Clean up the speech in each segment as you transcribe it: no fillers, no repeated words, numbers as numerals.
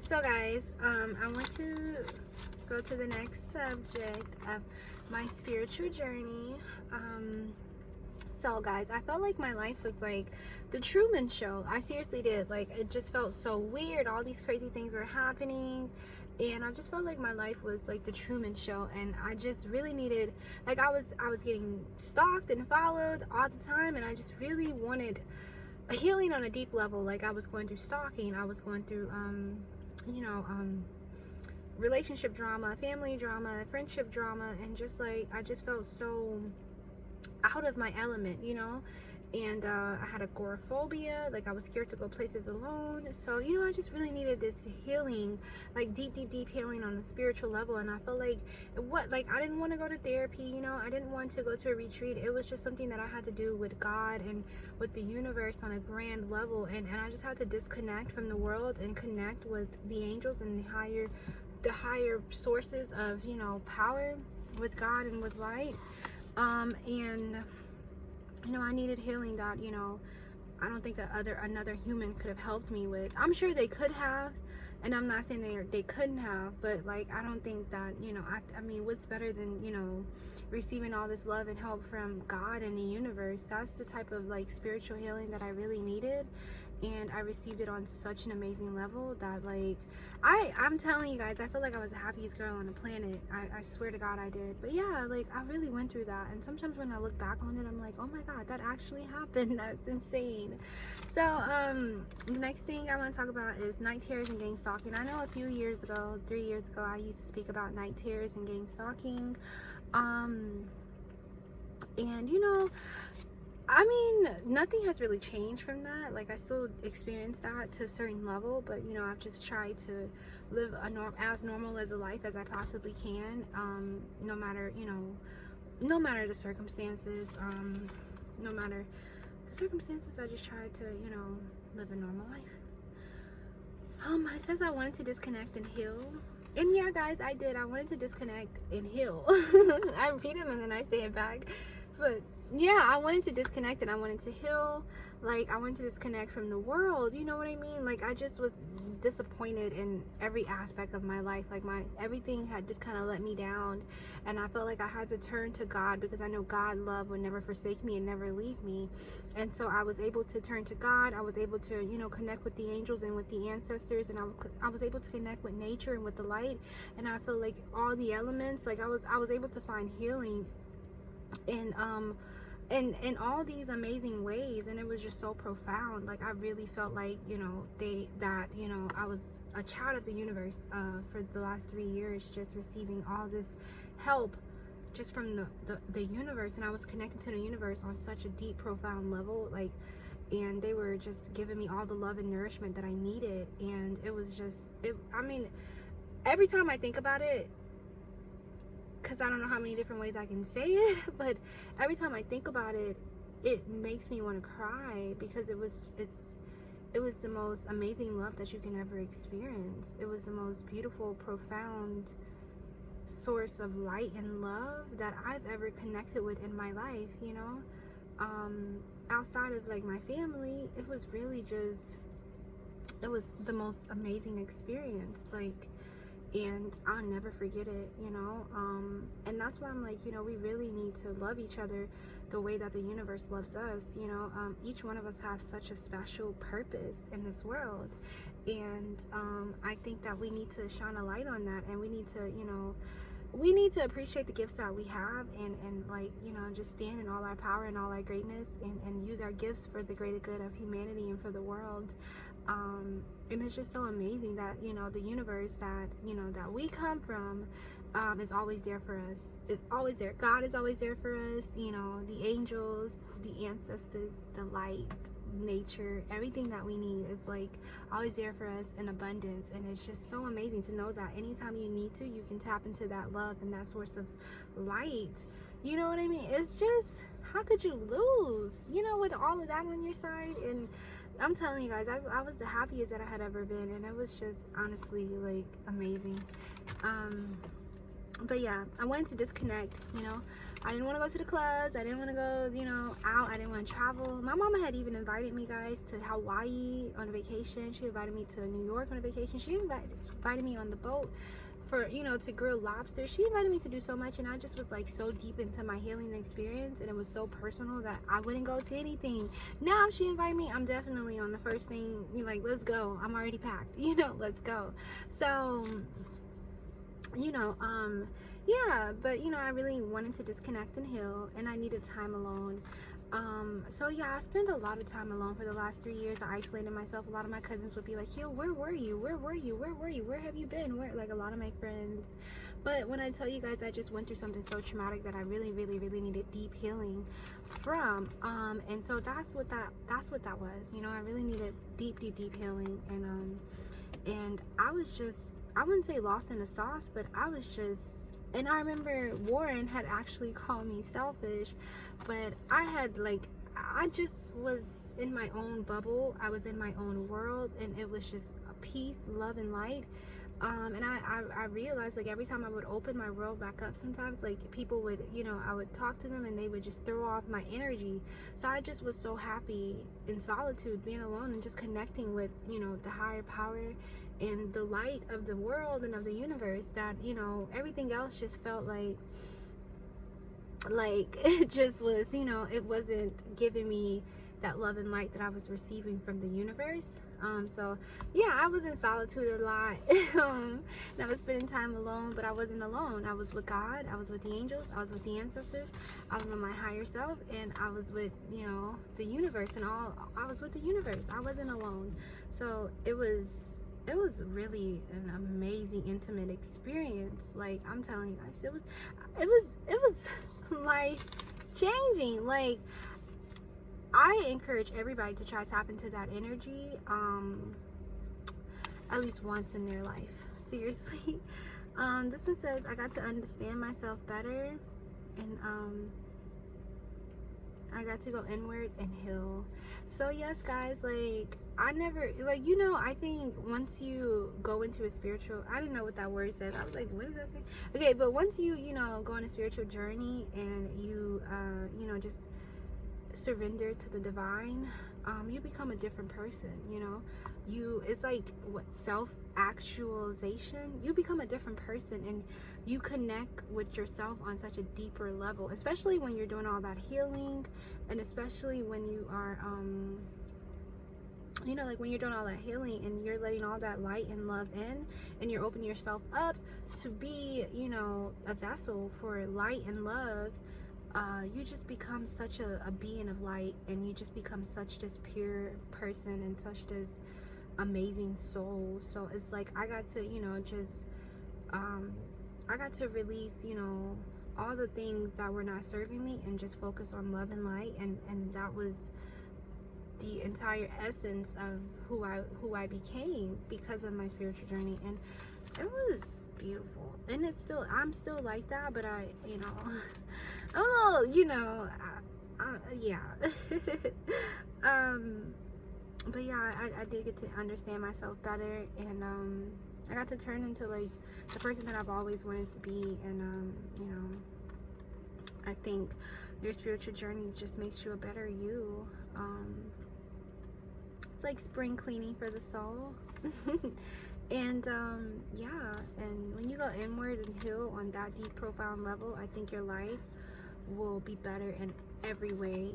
So guys, I want to go to the next subject of my spiritual journey. So guys, I felt like my life was like the Truman Show. I seriously did. Like, it just felt so weird. All these crazy things were happening, and I just felt like my life was like the Truman Show, and I just really needed, like, I was getting stalked and followed all the time, and I just really wanted a healing on a deep level. Like, I was going through stalking, I was going through relationship drama, family drama, friendship drama, and just like I just felt so out of my element, and I had agoraphobia. Like, I was scared to go places alone. So I just really needed this healing, like deep healing on a spiritual level. And I felt like I didn't want to go to therapy. I didn't want to go to a retreat. It was just something that I had to do with God and with the universe on a grand level, and I just had to disconnect from the world and connect with the angels and the higher sources of power, with God and with light. And I needed healing that I don't think another human could have helped me with. I'm sure they could have, and I'm not saying they couldn't have, but like, I don't think that I mean, what's better than receiving all this love and help from God and the universe? That's the type of like spiritual healing that I really needed, and I received it on such an amazing level that, like, I'm telling you guys, I feel like I was the happiest girl on the planet. I swear to God I did. But yeah, like, I really went through that, and sometimes when I look back on it, I'm like, oh my God, that actually happened. That's insane. So the next thing I want to talk about is night terrors and gang stalking. I know a few years ago, 3 years ago, I used to speak about night terrors and gang stalking, and I mean, nothing has really changed from that. Like, I still experience that to a certain level, but I've just tried to live as normal as a life as I possibly can, no matter the circumstances. No matter the circumstances, I just tried to live a normal life. It says I wanted to disconnect and heal. And yeah, guys, I did. I wanted to disconnect and heal. I repeat them and then I say it back. But yeah, I wanted to disconnect and I wanted to heal. Like, I wanted to disconnect from the world. You know what I mean? Like, I just was disappointed in every aspect of my life. Like, everything had just kind of let me down, and I felt like I had to turn to God, because I know God love would never forsake me and never leave me. And so I was able to turn to God. I was able to connect with the angels and with the ancestors, and I was able to connect with nature and with the light. And I feel like all the elements, like, I was able to find healing in all these amazing ways, and it was just so profound. Like, I really felt like I was a child of the universe for the last 3 years, just receiving all this help just from the universe, and I was connected to the universe on such a deep, profound level. Like, and they were just giving me all the love and nourishment that I needed. And it was just, I mean, every time I think about it, because I don't know how many different ways I can say it, but every time I think about it, it makes me want to cry, because it was the most amazing love that you can ever experience. It was the most beautiful, profound source of light and love that I've ever connected with in my life. Outside of like my family, it was really just, it was the most amazing experience. Like, and I'll never forget it, and that's why I'm like, we really need to love each other the way that the universe loves us. Each one of us has such a special purpose in this world, and I think that we need to shine a light on that, and we need to appreciate the gifts that we have, and like, just stand in all our power and all our greatness, and use our gifts for the greater good of humanity and for the world. And it's just so amazing that the universe that that we come from is always there for us. Is always there. God is always there for us. The angels, the ancestors, the light, nature, everything that we need is like always there for us in abundance. And it's just so amazing to know that anytime you need to, you can tap into that love and that source of light. You know what I mean? It's just, how could you lose, with all of that on your side? And I'm telling you guys, I was the happiest that I had ever been, and it was just honestly like amazing. But yeah, I wanted to disconnect, you know. I didn't want to go to the clubs. I didn't want to go, you know, out. I didn't want to travel. My mama had even invited me, guys, to Hawaii on a vacation. She invited me to New York on a vacation. She invited me on the boat for, you know, to grill lobster. She invited me to do so much, and I just was like so deep into my healing experience, and it was so personal that I wouldn't go to anything. Now if she invited me, I'm definitely on the first thing, like, let's go. I'm already packed, you know, let's go. So, you know, yeah, but you know, I really wanted to disconnect and heal, and I needed time alone. So yeah, I spent a lot of time alone for the last 3 years. I isolated myself. A lot of my cousins would be like, yo, where were you? Where were you? Where were you? Where have you been? Where, like, a lot of my friends. But when I tell you guys, I just went through something so traumatic that I really, really, really needed deep healing from. And so that's what that was. You know, I really needed deep, deep, deep healing. And I was just, I wouldn't say lost in the sauce, but I was just, and I remember Warren had actually called me selfish, but I had, like, I just was in my own bubble. I was in my own world, and it was just a peace, love, and light. And I realized, like, every time I would open my world back up, sometimes, like, people would, you know, I would talk to them and they would just throw off my energy. So I just was so happy in solitude, being alone and just connecting with, you know, the higher power and the light of the world and of the universe, that, you know, everything else just felt like it just was, you know, it wasn't giving me that love and light that I was receiving from the universe. So yeah, I was in solitude a lot. And I was spending time alone, but I wasn't alone. I was with God, I was with the angels, I was with the ancestors, I was with my higher self, and I was with, you know, the universe, and I was with the universe. I wasn't alone. So it was really an amazing, intimate experience. Like, I'm telling you guys, it was life changing. Like, I encourage everybody to try to tap into that energy, at least once in their life. Seriously. This one says, I got to understand myself better, and I got to go inward and heal. So yes, guys, like, I never, like, you know, I think once you go into a spiritual, I didn't know what that word said. I was like, what does that say? Okay, but once you, you know, go on a spiritual journey, and you, you know, just surrender to the divine, you become a different person. You know, it's like, what, self-actualization. You become a different person, and you connect with yourself on such a deeper level, especially when you're doing all that healing, and especially when you are, you know, like, when you're doing all that healing and you're letting all that light and love in, and you're opening yourself up to be, you know, a vessel for light and love. You just become such a being of light, and you just become such this pure person and such this amazing soul. So it's like, I got to, you know, just I got to release, you know, all the things that were not serving me, and just focus on love and light, and that was the entire essence of who I became because of my spiritual journey. And it was beautiful, and I'm still like that, but I, you know, I'm a little, you know, yeah. But yeah, I did get to understand myself better, and I got to turn into, like, the person that I've always wanted to be. And you know, I think your spiritual journey just makes you a better you. It's like spring cleaning for the soul. And yeah, and when you go inward and heal on that deep, profound level, I think your life will be better in every way,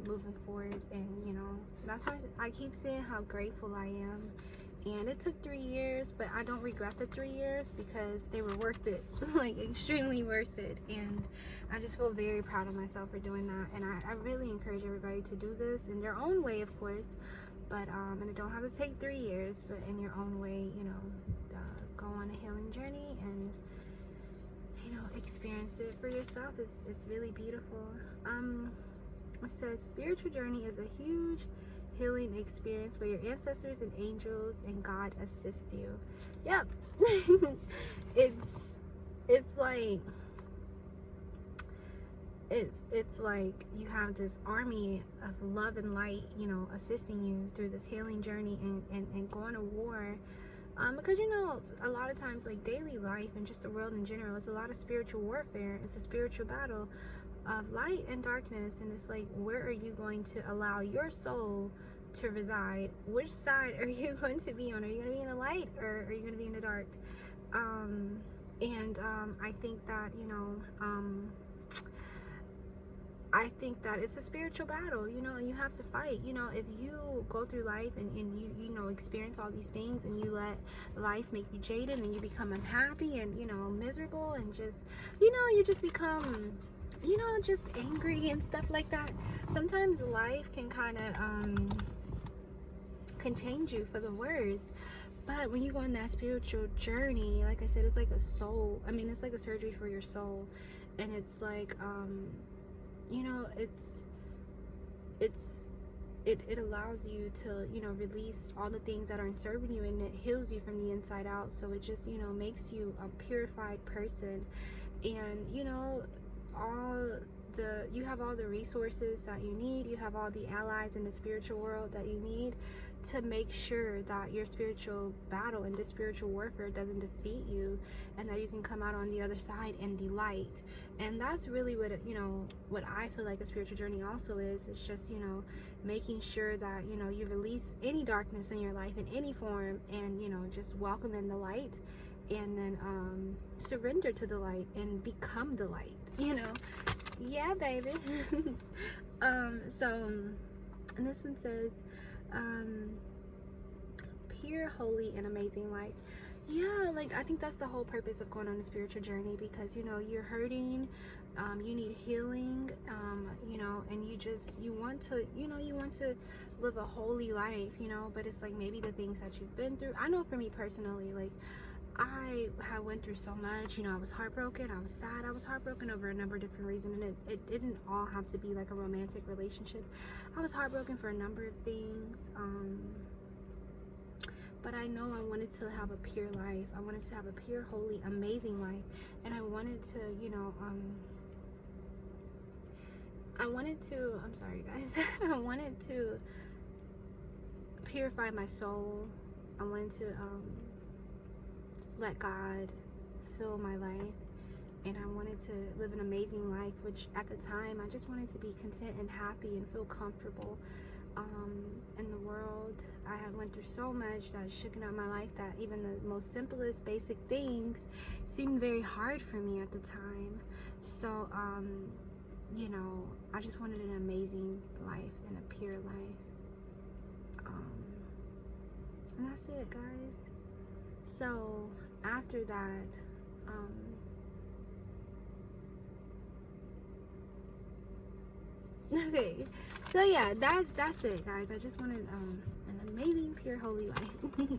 moving forward. And you know, that's why I keep saying how grateful I am. And it took 3 years, but I don't regret the 3 years, because they were worth it. Like, extremely worth it. And I just feel very proud of myself for doing that. And I really encourage everybody to do this in their own way, of course. But and it don't have to take 3 years, but in your own way, you know, go on a healing journey, and you know, experience it for yourself. It's really beautiful. It says, spiritual journey is a huge healing experience where your ancestors and angels and God assist you. Yep. it's like, it's like you have this army of love and light, you know, assisting you through this healing journey, and going to war Because you know, a lot of times, like daily life and just the world in general, it's a lot of spiritual warfare. It's a spiritual battle of light and darkness, and it's like, where are you going to allow your soul to reside? Which side are you going to be on? Are you going to be in the light, or are you going to be in the dark? I think that, you know, I think that it's a spiritual battle, you know, and you have to fight. You know, if you go through life and you know, experience all these things, and you let life make you jaded, and you become unhappy and, you know, miserable, and just, you know, you just become, you know, just angry and stuff like that. Sometimes life can kind of can change you for the worse. But when you go on that spiritual journey, like I said, it's like a soul, I mean, it's like a surgery for your soul. And it's like, you know, it allows you to, you know, release all the things that aren't serving you, and it heals you from the inside out. So it just, you know, makes you a purified person. And, you know, you have all the resources that you need. You have all the allies in the spiritual world that you need to make sure that your spiritual battle and this spiritual warfare doesn't defeat you, and that you can come out on the other side in delight. And that's really what, you know, what I feel like a spiritual journey also is. It's just, you know, making sure that, you know, you release any darkness in your life in any form, and, you know, just welcome in the light, and then surrender to the light and become the light, you know. Yeah, baby. And this one says, pure, holy, and amazing life. Yeah, like I think that's the whole purpose of going on a spiritual journey, because, you know, you're hurting, you need healing, you know, and you want to, you know, you want to live a holy life, you know. But it's like, maybe the things that you've been through, I know for me personally, like I have went through so much, you know. I was heartbroken, I was sad, I was heartbroken over a number of different reasons, and it didn't all have to be like a romantic relationship. I was heartbroken for a number of things, but I know I wanted to have a pure life. I wanted to have a pure, holy, amazing life. And I wanted to, you know, I'm sorry guys, I wanted to purify my soul. I wanted to let God fill my life, and I wanted to live an amazing life, which at the time I just wanted to be content and happy and feel comfortable in the world. I had went through so much that shooken up my life, that even the most simplest basic things seemed very hard for me at the time. So you know, I just wanted an amazing life and a pure life, and that's it, guys. So after that, okay, so yeah, that's it, guys. I just wanted an amazing, pure, holy life.